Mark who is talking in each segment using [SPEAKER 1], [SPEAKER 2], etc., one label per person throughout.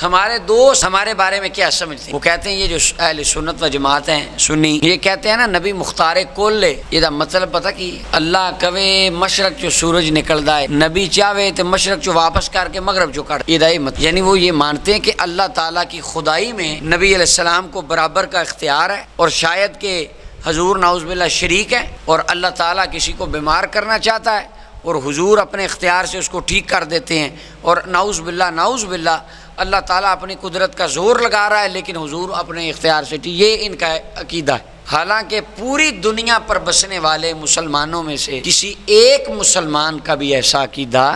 [SPEAKER 1] ہمارے دوست ہمارے بارے میں کیا سمجھتے ہیں؟ وہ کہتے ہیں یہ جو اہل سنت و جماعت ہیں سنی، یہ کہتے ہیں نا نبی مختار کل یہ مطلب پتہ کی اللہ کہے مشرق جو سورج نکلدا ہے، نبی چاہے تو مشرق جو واپس کر کے مغرب جو کر یہ مت، یعنی وہ یہ مانتے ہیں کہ اللہ تعالیٰ کی خدائی میں نبی علیہ السلام کو برابر کا اختیار ہے، اور شاید کہ حضور نعوذ باللہ شریک ہے، اور اللہ تعالیٰ کسی کو بیمار کرنا چاہتا ہے اور حضور اپنے اختیار سے اس کو ٹھیک کر دیتے ہیں، اور نعوذ باللہ اللہ تعالیٰ اپنی قدرت کا زور لگا رہا ہے لیکن حضور اپنے اختیار سے ٹھیک، یہ ان کا عقیدہ ہے۔ حالانکہ پوری دنیا پر بسنے والے مسلمانوں میں سے کسی ایک مسلمان کا بھی ایسا عقیدہ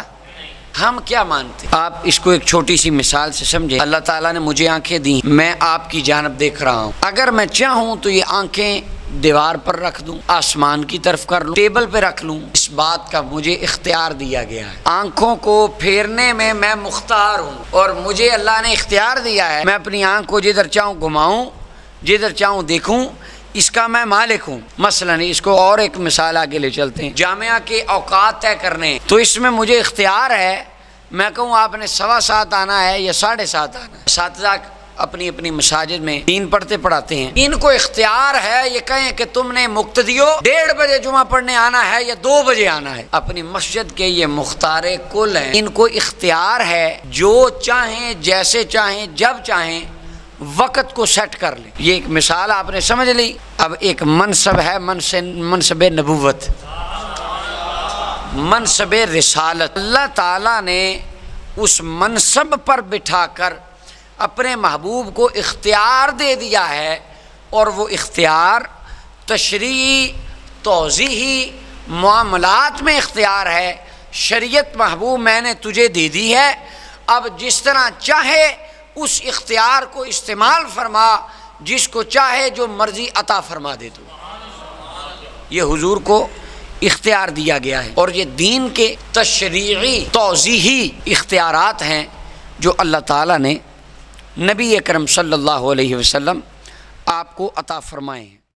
[SPEAKER 1] ہم کیا مانتے ہیں؟ آپ اس کو ایک چھوٹی سی مثال سے سمجھیں۔ اللہ تعالیٰ نے مجھے آنکھیں دی، میں آپ کی جانب دیکھ رہا ہوں، اگر میں چاہوں تو یہ آنکھیں دیوار پر رکھ دوں، آسمان کی طرف کر لوں، ٹیبل پہ رکھ لوں، اس بات کا مجھے اختیار دیا گیا ہے۔ آنکھوں کو پھیرنے میں میں مختار ہوں، اور مجھے اللہ نے اختیار دیا ہے میں اپنی آنکھ کو جدھر چاہوں گھماؤں، جدھر چاہوں دیکھوں، اس کا میں مالک ہوں۔ مثلا اس کو اور ایک مثال آگے لے چلتے ہیں، جامعہ کے اوقات طے کرنے، تو اس میں مجھے اختیار ہے، میں کہوں آپ نے 7:15 آنا ہے یا 7:30 آنا ہے۔ اساتذہ اپنی اپنی مساجد میں دین پڑھاتے ہیں، ان کو اختیار ہے یہ کہیں کہ تم نے مقتدیو 1:30 بجے جمعہ پڑھنے آنا ہے یا 2 بجے آنا ہے۔ اپنی مسجد کے یہ مختار کل ہیں، ان کو اختیار ہے جو چاہیں جیسے چاہیں جب چاہیں وقت کو سیٹ کر لیں۔ یہ ایک مثال آپ نے سمجھ لی۔ اب ایک منصب ہے منصب نبوت، منصب رسالت، اللہ تعالیٰ نے اس منصب پر بٹھا کر اپنے محبوب کو اختیار دے دیا ہے، اور وہ اختیار تشریعی توضیحی معاملات میں اختیار ہے۔ شریعت محبوب میں نے تجھے دے دی ہے، اب جس طرح چاہے اس اختیار کو استعمال فرما، جس کو چاہے جو مرضی عطا فرما دے تو۔ یہ حضور کو اختیار دیا گیا ہے، اور یہ دین کے تشریعی توضیحی اختیارات ہیں جو اللہ تعالیٰ نے نبی اکرم صلی اللہ علیہ وسلم آپ کو عطا فرمائے ہیں۔